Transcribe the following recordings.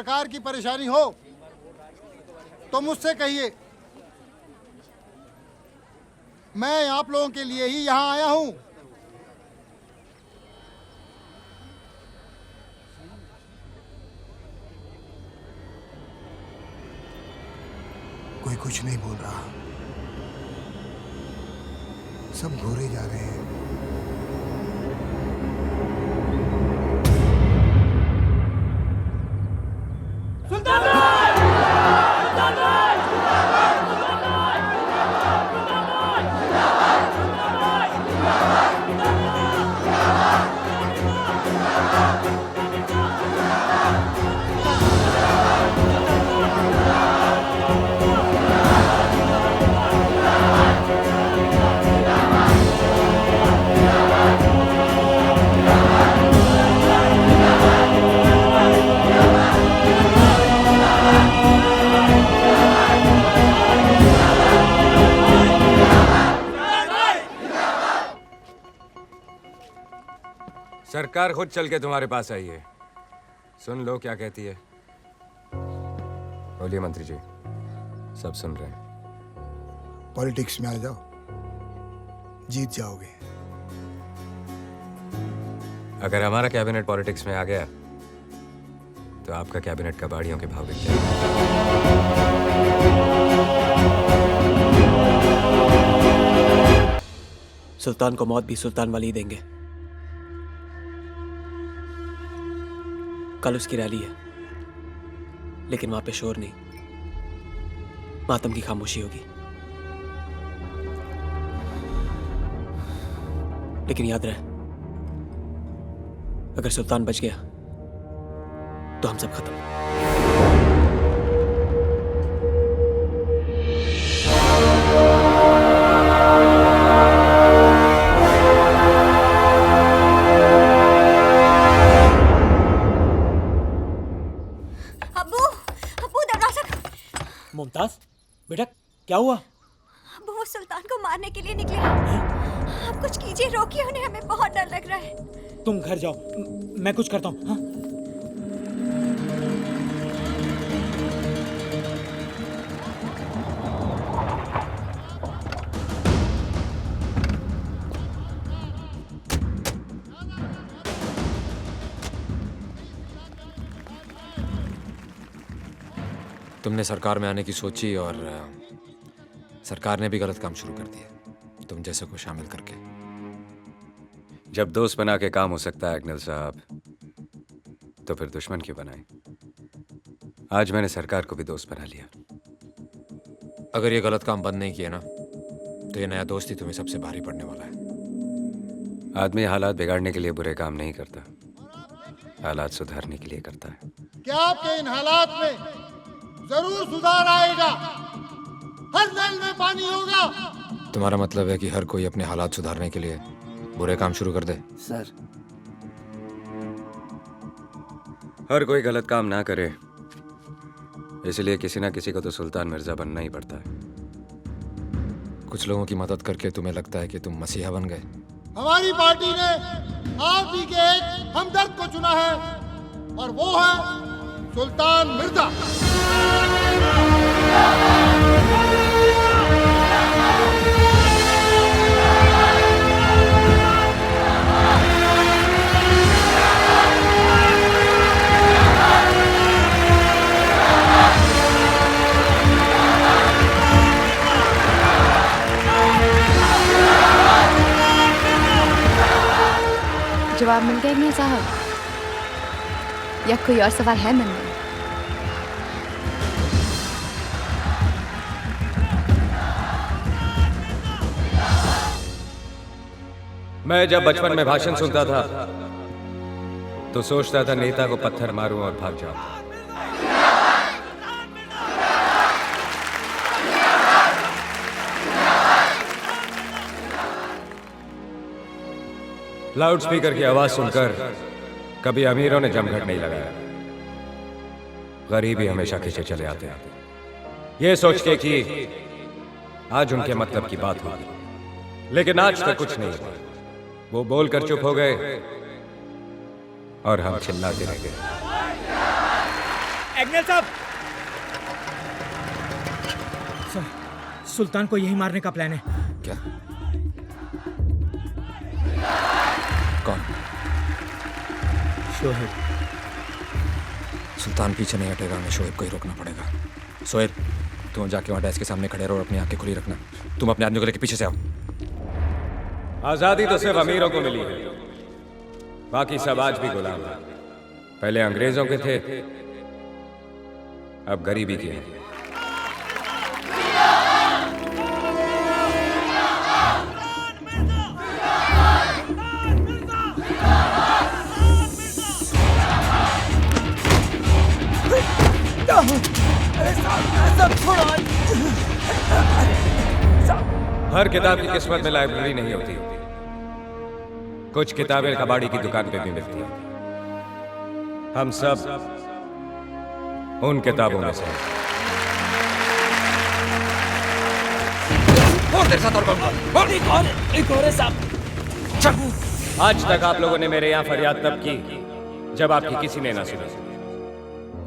प्रकार की परेशानी हो तो मुझसे कहिए। मैं आप लोगों के लिए ही यहाँ आया हूँ। कोई कुछ नहीं बोल रहा, सब घूरे जा रहे हैं। सरकार खुद चल के तुम्हारे पास आई है, सुन लो क्या कहती है। बोलिए मंत्री जी, सब सुन रहे हैं। पॉलिटिक्स में आ जाओ, जीत जाओगे। अगर हमारा कैबिनेट पॉलिटिक्स में आ गया तो आपका कैबिनेट कबाड़ियों के भाव बिक जाएगा। सुल्तान को मौत भी सुल्तान वाली ही देंगे। कल उसकी रैली है, लेकिन वहां पे शोर नहीं, मातम की खामोशी होगी। लेकिन याद रहे, अगर सुल्तान बच गया तो हम सब खत्म। मुमताज बेटा, क्या हुआ? अब वो सुल्तान को मारने के लिए निकले हैं। आप कुछ कीजिए, रोकिए उन्हें, हमें बहुत डर लग रहा है। तुम घर जाओ, मैं कुछ करता हूँ। हाँ? तुमने सरकार में आने की सोची और सरकार ने भी गलत काम शुरू कर दिया, तुम जैसे को शामिल करके। जब दोस्त बना के काम हो सकता है अग्निल साहब, तो फिर दुश्मन क्यों बनाए? आज मैंने सरकार को भी दोस्त बना लिया। अगर ये गलत काम बंद नहीं किया ना, तो ये नया दोस्त ही तुम्हें सबसे भारी पड़ने वाला है। आदमी हालात बिगाड़ने के लिए बुरे काम नहीं करता, हालात सुधारने के लिए करता है। क्या आपके इन हालात में जरूर सुधार आएगा? हर नल में पानी होगा। तुम्हारा मतलब है कि हर कोई अपने हालात सुधारने के लिए बुरे काम शुरू कर दे? सर, हर कोई गलत काम ना करे, इसलिए किसी ना किसी को तो सुल्तान मिर्जा बनना ही पड़ता है। कुछ लोगों की मदद करके तुम्हें लगता है कि तुम मसीहा बन गए। हमारी पार्टी ने आप ही के एक हमदर्द को चुना है, और वो है सुल्तान मिर्जा। जवाब मिल गया इग्निल साहब, या कोई और सवाल है मन में? मैं जब बचपन में भाषण सुनता था तो सोचता था नेता को पत्थर मारूं और भाग जाऊं। लाउड स्पीकर की आवाज सुनकर कभी अमीरों ने जमघट नहीं लगाया, गरीब ही हमेशा खींचे चले आते हैं, ये सोच के कि आज उनके मतलब की बात होगी। लेकिन आज तक कुछ नहीं हुआ। वो बोलकर चुप हो गए और हम चिल्लाते रह गए। एग्नेल साहब। सर, सुल्तान को यही मारने का प्लान है। क्या? कौन? शोहेब। सुल्तान पीछे नहीं हटेगा, हमें शोएब को ही रोकना पड़ेगा। शोएब, तुम जाके वहाँ डेस्क के सामने खड़े रहो और अपनी आंखें खुली रखना। तुम अपने आदमी को लेकर पीछे से आओ। आजादी तो सिर्फ अमीरों को मिली है, बाकी सब आज भी गुलाम हैं। पहले अंग्रेजों के थे, अब गरीबी के हैं। हर किताब की किस्मत में लाइब्रेरी नहीं होती। कुछ किताबें कबाड़ी की दुकान पे भी मिलती हैं। हम सब उन किताबों में से हैं। एक और है साहब। आज तक आप लोगों ने मेरे यहाँ फरियाद तब की जब आपकी किसी ने ना सुनी,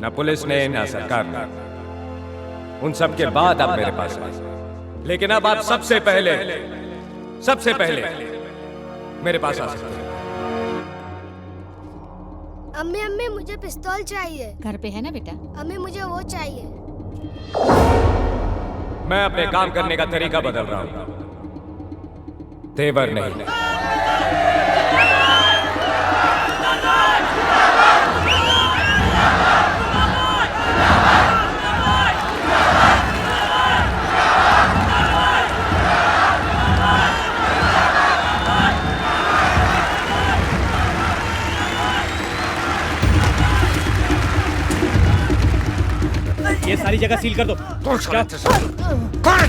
ना पुलिस ने, ना सरकार ने। उन सब के बाद आप मेरे पास आए, लेकिन अब आप सबसे पहले मेरे पास आ सकते हैं। अम्मी अम्मी मुझे पिस्तौल चाहिए। घर पे है ना बेटा? अम्मी मुझे वो चाहिए। मैं अपने काम करने का तरीका बदल रहा हूं, तेवर नहीं। ये सारी जगह सील कर दो। कौन है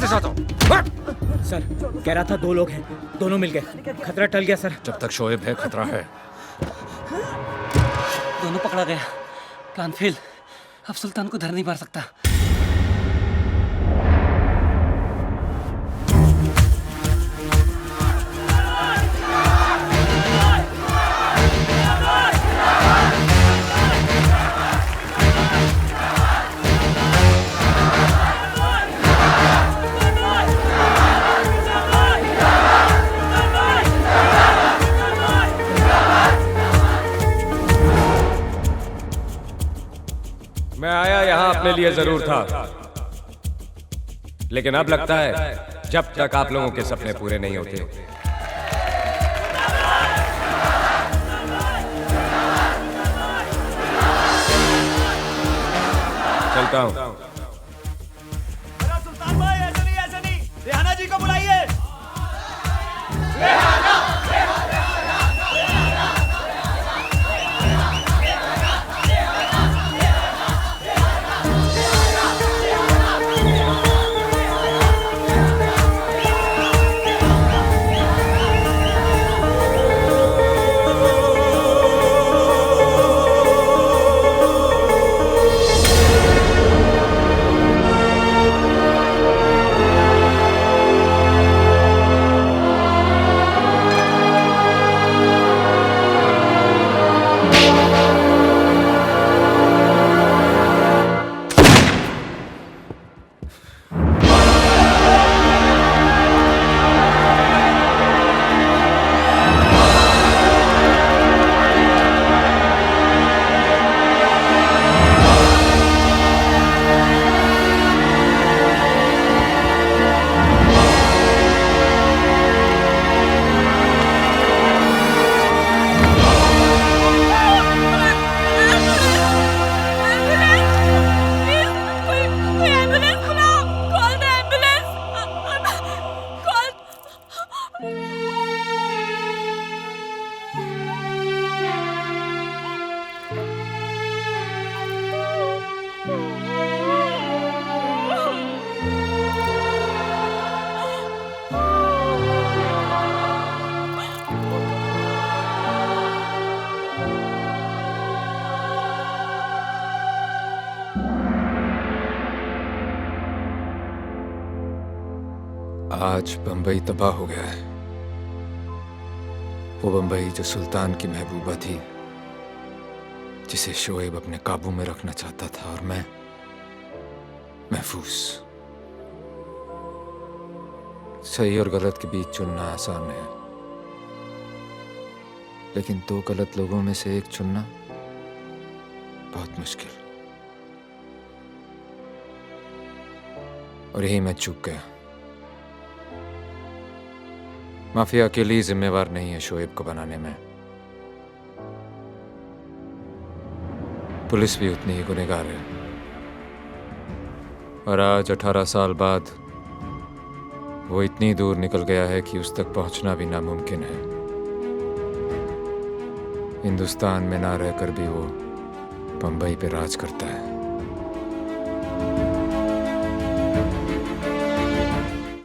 सर, कह रहा था 2 लोग हैं, दोनों मिल गए। खतरा टल गया सर। जब तक शोएब है खतरा है। दोनों पकड़ा गया, प्लान फेल। अब सुल्तान को धर नहीं पा सकता। मैं आया यहां अपने लिए जरूर था, लेकिन अब लगता है जब तक आप लोगों के सपने पूरे नहीं होते, चलता हूं। सुल्तान भाई, ऐसा नहीं। रेहाना जी को बुलाइए। आज बंबई तबाह हो गया है। वो बंबई जो सुल्तान की महबूबा थी, जिसे शोएब अपने काबू में रखना चाहता था, और मैं महफूज। सही और गलत के बीच चुनना आसान है, लेकिन दो गलत लोगों में से एक चुनना बहुत मुश्किल। और यही मैं चूक गया। माफिया अकेली जिम्मेवार नहीं है शोएब को बनाने में, पुलिस भी उतनी ही गुनहगार है। और आज 18 साल बाद वो इतनी दूर निकल गया है कि उस तक पहुंचना भी नामुमकिन है। हिंदुस्तान में ना रहकर भी वो बंबई पे राज करता है।